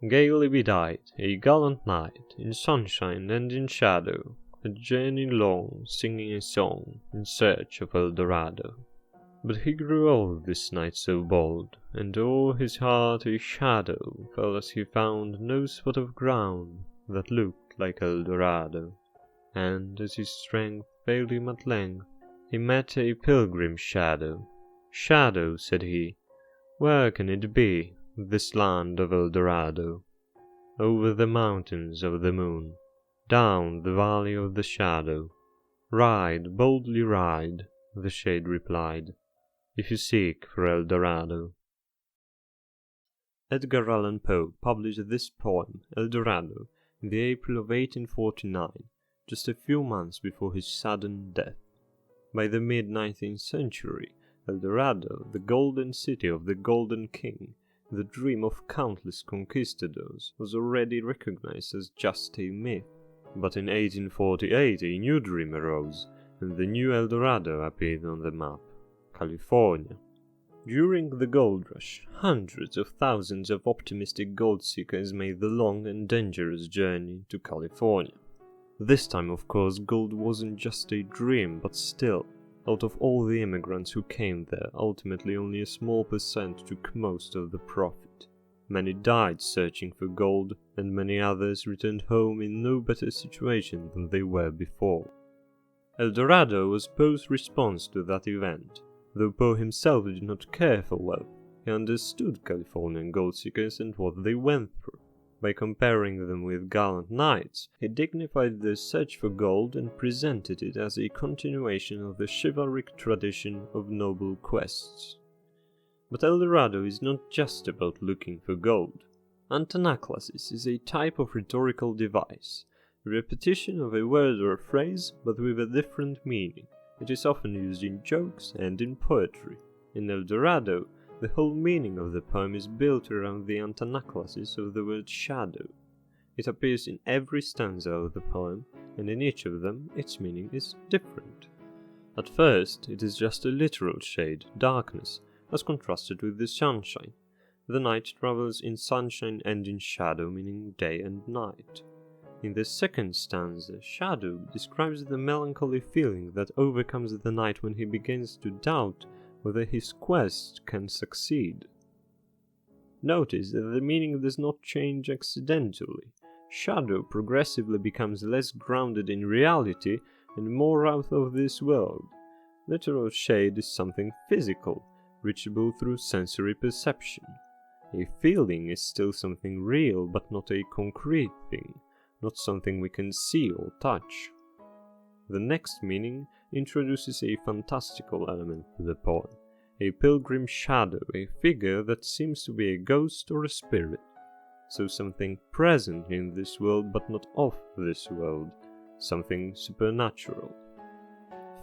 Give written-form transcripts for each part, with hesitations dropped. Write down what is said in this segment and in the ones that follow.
Gaily bedight, a gallant knight, in sunshine and in shadow, had journeyed long, singing a song, in search of Eldorado. But he grew old, this knight so bold, and o'er his heart a shadow fell as he found no spot of ground that looked like Eldorado. And as his strength failed him at length, he met a pilgrim's shadow. "Shadow," said he, "where can it be, this land of Eldorado?" "Over the mountains of the moon, down the valley of the shadow. Ride, boldly ride," the shade replied, "if you seek for Eldorado." Edgar Allan Poe published this poem, Eldorado, in the April of 1849, just a few months before his sudden death. By the mid-19th century, Eldorado, the golden city of the Golden King, the dream of countless conquistadors, was already recognized as just a myth. But in 1848 a new dream arose, and the new Eldorado appeared on the map, California. During the gold rush, hundreds of thousands of optimistic gold seekers made the long and dangerous journey to California. This time, of course, gold wasn't just a dream, but still, out of all the immigrants who came there, ultimately only a small percent took most of the profit. Many died searching for gold, and many others returned home in no better situation than they were before. Eldorado was Poe's response to that event. Though Poe himself did not care for wealth, he understood Californian gold seekers and what they went through. By comparing them with gallant knights, he dignified their search for gold and presented it as a continuation of the chivalric tradition of noble quests. But Eldorado is not just about looking for gold. Antanaclasis is a type of rhetorical device, a repetition of a word or a phrase, but with a different meaning. It is often used in jokes and in poetry. In Eldorado, the whole meaning of the poem is built around the antanaclasis of the word shadow. It appears in every stanza of the poem, and in each of them its meaning is different. At first, it is just a literal shade, darkness, as contrasted with the sunshine. The knight travels in sunshine and in shadow, meaning day and night. In the second stanza, shadow describes the melancholy feeling that overcomes the knight when he begins to doubt whether his quest can succeed. Notice that the meaning does not change accidentally. Shadow progressively becomes less grounded in reality and more out of this world. Literal shade is something physical, reachable through sensory perception. A feeling is still something real, but not a concrete thing, not something we can see or touch. The next meaning introduces a fantastical element to the poem, a pilgrim shadow, a figure that seems to be a ghost or a spirit, so something present in this world but not of this world, something supernatural.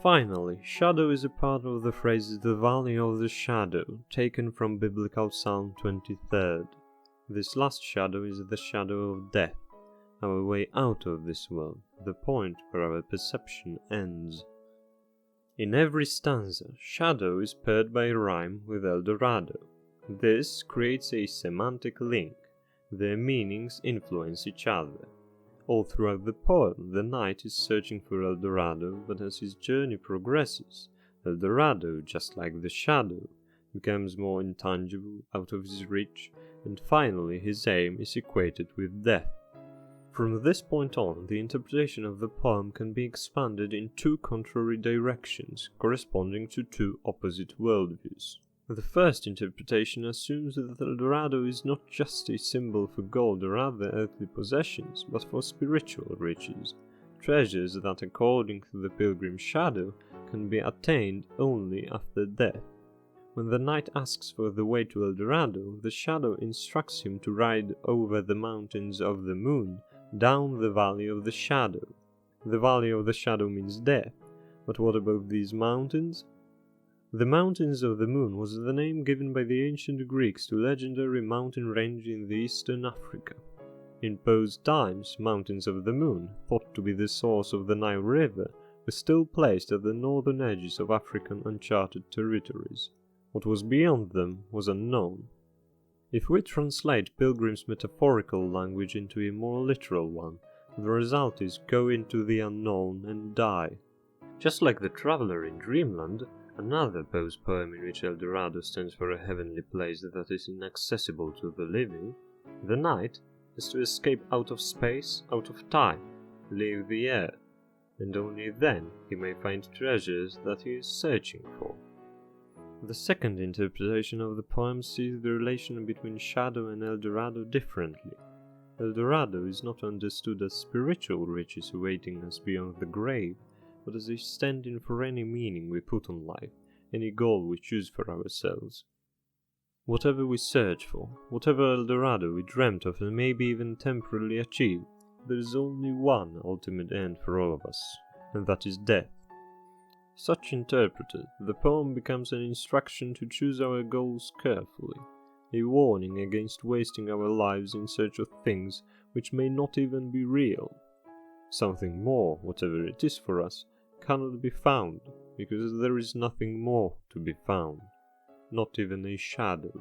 Finally, shadow is a part of the phrase "the valley of the shadow," taken from biblical Psalm 23. This last shadow is the shadow of death, our way out of this world, the point where our perception ends. In every stanza, shadow is paired by rhyme with Eldorado. This creates a semantic link. Their meanings influence each other. All throughout the poem, the knight is searching for Eldorado, but as his journey progresses, Eldorado, just like the shadow, becomes more intangible, out of his reach, and finally his aim is equated with death. From this point on, the interpretation of the poem can be expanded in two contrary directions, corresponding to two opposite worldviews. The first interpretation assumes that Eldorado is not just a symbol for gold or other earthly possessions, but for spiritual riches, treasures that, according to the pilgrim's shadow, can be attained only after death. When the knight asks for the way to Eldorado, the shadow instructs him to ride over the mountains of the moon, down the valley of the shadow. The valley of the shadow means death, but what about these mountains? The Mountains of the Moon was the name given by the ancient Greeks to legendary mountain range in the eastern Africa. In Poe's times, Mountains of the Moon, thought to be the source of the Nile River, were still placed at the northern edges of African uncharted territories. What was beyond them was unknown. If we translate Pilgrim's metaphorical language into a more literal one, the result is go into the unknown and die. Just like the traveller in Dreamland, another Poe's poem in which Eldorado stands for a heavenly place that is inaccessible to the living, the knight is to escape out of space, out of time, leave the earth, and only then he may find treasures that he is searching for. The second interpretation of the poem sees the relation between Shadow and Eldorado differently. Eldorado is not understood as spiritual riches awaiting us beyond the grave, but as a stand-in for any meaning we put on life, any goal we choose for ourselves. Whatever we search for, whatever Eldorado we dreamt of and maybe even temporarily achieved, there is only one ultimate end for all of us, and that is death. Such interpreted, the poem becomes an instruction to choose our goals carefully, a warning against wasting our lives in search of things which may not even be real. Something more, whatever it is for us, cannot be found, because there is nothing more to be found, not even a shadow.